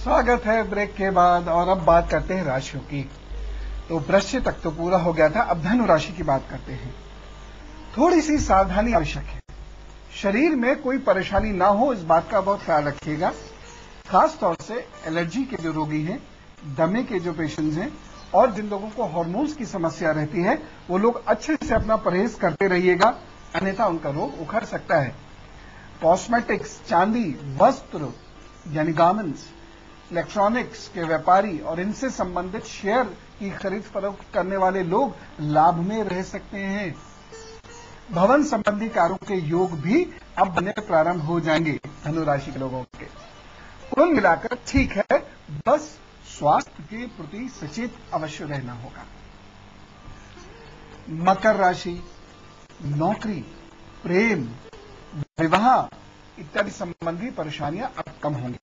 स्वागत है ब्रेक के बाद। और अब बात करते हैं राशियों की। तो वृश्चिक तक तो पूरा हो गया था, अब धनु राशि की बात करते हैं। थोड़ी सी सावधानी आवश्यक है। शरीर में कोई परेशानी ना हो, इस बात का बहुत ख्याल रखिएगा। खास तौर से एलर्जी के जो रोगी हैं, दमे के जो पेशेंट्स हैं और जिन लोगों को हार्मोन्स की समस्या रहती है, वो लोग अच्छे से अपना परहेज करते रहिएगा, अन्यथा उनका रोग उखड़ सकता है। कॉस्मेटिक्स, चांदी, वस्त्र यानी गार्मेंट्स, इलेक्ट्रॉनिक्स के व्यापारी और इनसे संबंधित शेयर की खरीद फरोख्त करने वाले लोग लाभ में रह सकते हैं। भवन संबंधी कार्यों के योग भी अब बनने प्रारंभ हो जाएंगे धनु राशि के लोगों के। कुल मिलाकर ठीक है, बस स्वास्थ्य के प्रति सचेत अवश्य रहना होगा। मकर राशि, नौकरी, प्रेम, विवाह इत्यादि संबंधी परेशानियां अब कम होंगी।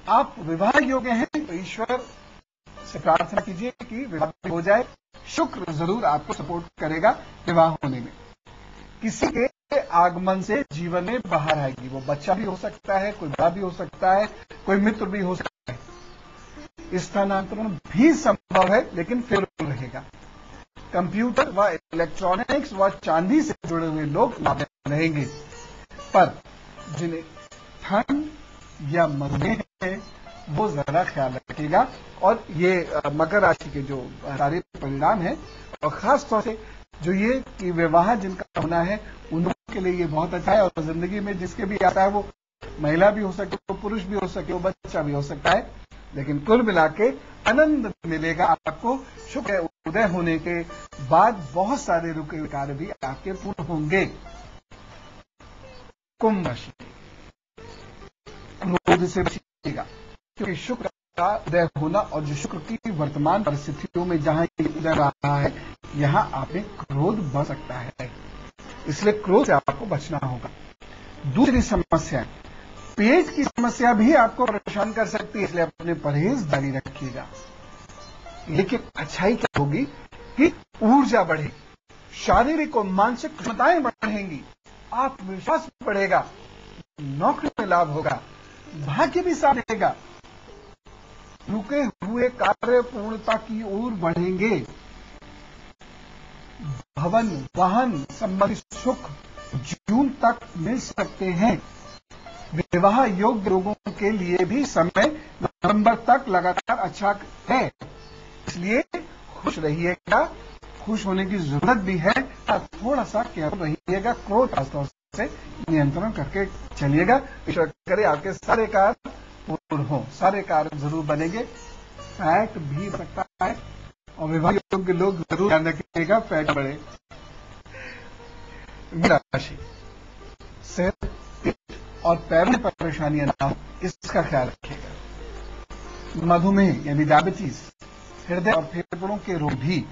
आप विवाह योग्य हैं तो ईश्वर से प्रार्थना कीजिए कि विवाह हो जाए। शुक्र जरूर आपको सपोर्ट करेगा विवाह होने में। किसी के आगमन से जीवन में बाहर आएगी, वो बच्चा भी हो सकता है, कोई बड़ा भी हो सकता है, कोई मित्र भी हो सकता है। स्थानांतरण भी संभव है लेकिन फेवरेबल रहेगा। कंप्यूटर व इलेक्ट्रॉनिक्स व चांदी से जुड़े हुए लोग लाभ रहेंगे, पर जिन्हें ठंड या मधुमेह है वो जरा ख्याल रखिएगा। और ये मकर राशि के जो सारे परिणाम है, और खास तौर से जो ये कि विवाह जिनका होना है उन लोगों के लिए ये बहुत अच्छा है। और जिंदगी में जिसके भी आता है, वो महिला भी हो सकती है, वो पुरुष भी हो सकते, वो बच्चा भी हो सकता है, लेकिन कुल मिला के आनंद मिलेगा आपको। शुक्र उदय होने के बाद बहुत सारे रुके हुए कार्य भी आपके पूर्ण होंगे। कुंभ राशि, क्रोध से बचिएगा, क्योंकि शुक्र का उदय होना और जो शुक्र की वर्तमान परिस्थितियों में जहां उदय रहा है, यहां आप में क्रोध बढ़ सकता है, इसलिए क्रोध से आपको बचना होगा। दूसरी समस्या, पेट की समस्या भी आपको परेशान कर सकती है, इसलिए अपने परहेज जारी रखिएगा। लेकिन अच्छाई क्या होगी कि ऊर्जा बढ़ेगी, शारीरिक और मानसिक क्षमताएं बढ़ेंगी, आत्मविश्वास बढ़ेगा, नौकरी में लाभ होगा, भाग्य भी साथ देगा, रुके हुए कार्य पूर्णता की ओर बढ़ेंगे। भवन वाहन संबंधी सुख जून तक मिल सकते हैं। विवाह योग्य लोगों के लिए भी समय नवंबर तक लगातार अच्छा है, इसलिए खुश रहिएगा। खुश होने की जरूरत भी है, थोड़ा सा केयरफुल रहिएगा, क्रोध खासतौर से नियंत्रण करके चलिएगा। ईश्वर करे आपके सारे कार्य पूर्ण हो, सारे कार्य जरूर बनेंगे। फैट भी सकता है और विवाह योग्य लोग जरूर ध्यान रखिएगा, फैट बढ़े। राशि, सिर, पेट और पैरों में परेशानियां ना हो, इसका ख्याल रखिएगा। मधुमेह यानी डायबिटीज, हृदय और फेफड़ों के रोग भी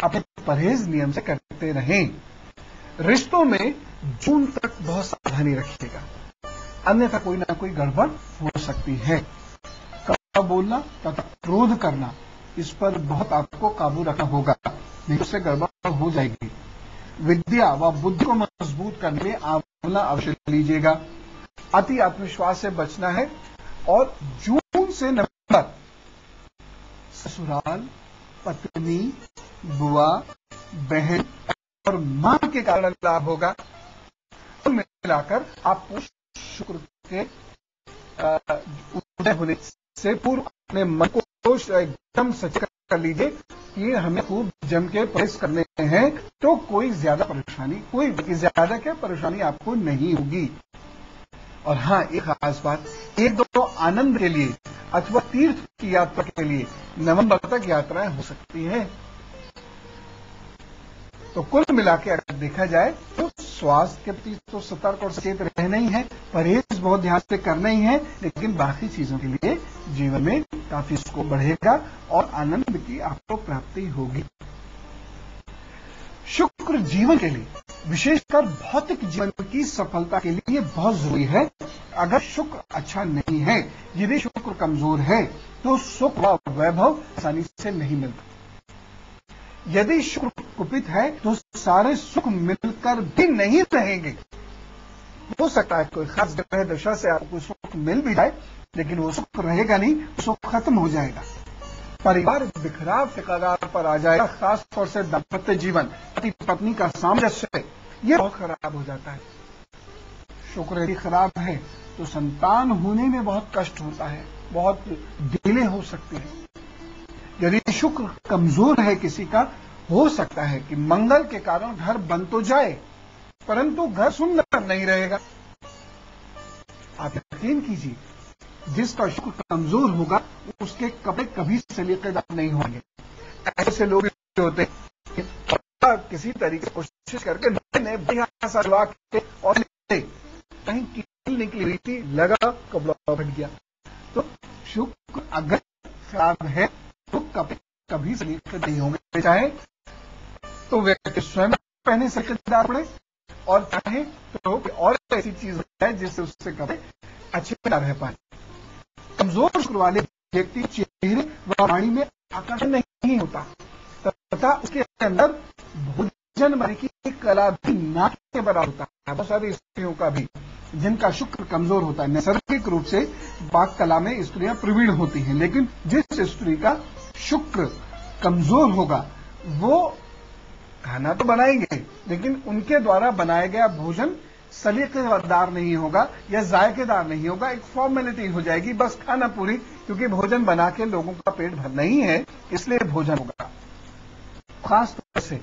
अपने परहेज नियम से करते रहें। रिश्तों में जून तक बहुत सावधानी रखिएगा, अन्यथा कोई ना कोई गड़बड़ हो सकती है। कब बोलना तथा क्रोध करना, इस पर बहुत आपको काबू रखना होगा, नहीं उससे गड़बड़ हो जाएगी। विद्या व बुद्धि को मजबूत करने में आंवला अवश्य लीजिएगा। अति आत्मविश्वास से बचना है। और जून से नवंबर ससुराल, पत्नी, बुआ, बहन और मां के कारण लाभ होगा। कुल मिलाकर आपको शुक्र के उदय होने से पूर्व अपने मन को एकदम सचेत कर लीजिए कि हमें खूब जम के परहेज करने हैं, तो कोई ज्यादा परेशानी, कोई ज्यादा क्या परेशानी आपको नहीं होगी। और हां, एक खास बात, एक दो आनंद के लिए अथवा तीर्थ की यात्रा के लिए नवंबर तक यात्राएं हो सकती हैं। तो कुल मिला के अगर देखा जाए तो स्वास्थ्य के प्रति तो सतर्क और सचेत रहना ही है, परहेज बहुत ध्यान से करना ही है, लेकिन बाकी चीजों के लिए जीवन में काफी स्कोप बढ़ेगा और आनंद की आपको प्राप्ति होगी। शुक्र जीवन के लिए, विशेषकर भौतिक जीवन की सफलता के लिए बहुत जरूरी है। अगर शुक्र अच्छा नहीं है, यदि शुक्र कमजोर है, तो सुख व वैभव आसानी से नहीं मिलता। यदि शुक्र कुपित है तो सारे सुख मिलकर भी नहीं रहेंगे। हो सकता है कोई खास ग्रह दशा से आपको सुख मिल भी जाए, लेकिन वो सुख रहेगा नहीं, सुख खत्म हो जाएगा। परिवार बिखराव के कगार पर आ जाएगा, खास तौर से दाम्पत्य जीवन, पति पत्नी का सामंजस्य ये बहुत खराब हो जाता है। शुक्र यदि खराब है तो संतान होने में बहुत कष्ट होता है, बहुत डिले हो सकती है। यदि शुक्र कमजोर है किसी का, हो सकता है कि मंगल के कारण घर बन तो जाए परंतु घर सुंदर नहीं रहेगा। आप यकीन कीजिए, जिसका शुक्र कमजोर होगा उसके कपड़े कभी सलीकेदार नहीं होंगे। ऐसे लोग होते हैं किसी तरीके से कोशिश करके नए बढ़िया सा लगा के और कहीं कील निकली हुई थी, लगा कपड़ा फट गया। तो शुक्र अगर खराब है तो कपड़े कभी सलीकेदार नहीं होंगे, चाहे तो व्यक्ति स्वयं पहने सलीकेदार कपड़े और चाहे तो और ऐसी चीज है जिससे उससे कपड़े अच्छे न रह पाए। कमजोर शुक्र वाले व्यक्ति चेहरे व वाणी में आकर्षण नहीं होता तथा उसके अंदर भोजन बनाने की कला भी ना के बराबर होता है। बहुत सारी स्त्रियों का भी जिनका शुक्र कमजोर होता है, नैसर्गिक रूप से पाक कला में स्त्रियां प्रवीण होती हैं, लेकिन जिस स्त्री का शुक्र कमजोर होगा वो खाना तो बनाएंगे लेकिन उनके द्वारा बनाया गया भोजन सलीकेदार नहीं होगा या जायकेदार नहीं होगा, एक फॉर्मेलिटी हो जाएगी, बस खाना पूरी, क्योंकि भोजन बना के लोगों का पेट भरना ही है इसलिए भोजन होगा। खास तौर से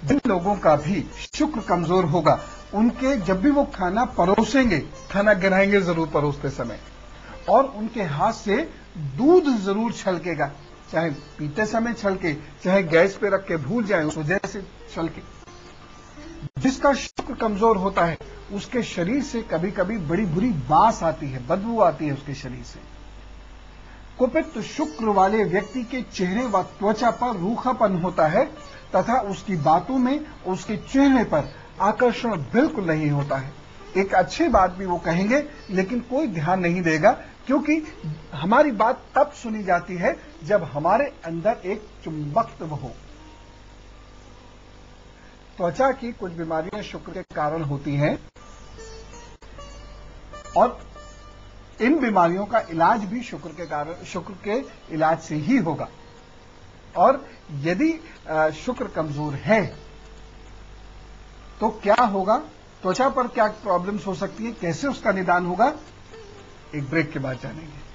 जिन लोगों का भी शुक्र कमजोर होगा उनके जब भी वो खाना परोसेंगे, खाना गिराएंगे जरूर परोसते समय, और उनके हाथ से दूध जरूर छलकेगा, चाहे पीते समय छलके चाहे गैस पे रख के भूल जाए उस वजह से छलके। जिसका शुक्र कमजोर होता है उसके शरीर से कभी कभी बड़ी बुरी बास आती है, बदबू आती है उसके शरीर से। कुपित शुक्र वाले व्यक्ति के चेहरे व त्वचा पर रूखापन होता है तथा उसकी बातों में उसके चेहरे पर आकर्षण बिल्कुल नहीं होता है। एक अच्छी बात भी वो कहेंगे लेकिन कोई ध्यान नहीं देगा, क्योंकि हमारी बात तब सुनी जाती है जब हमारे अंदर एक चुंबकत्व हो। त्वचा की कुछ बीमारियां शुक्र के कारण होती हैं और इन बीमारियों का इलाज भी शुक्र के इलाज से ही होगा। और यदि शुक्र कमजोर है तो क्या होगा, त्वचा पर क्या प्रॉब्लम्स हो सकती है, कैसे उसका निदान होगा, एक ब्रेक के बाद जानेंगे।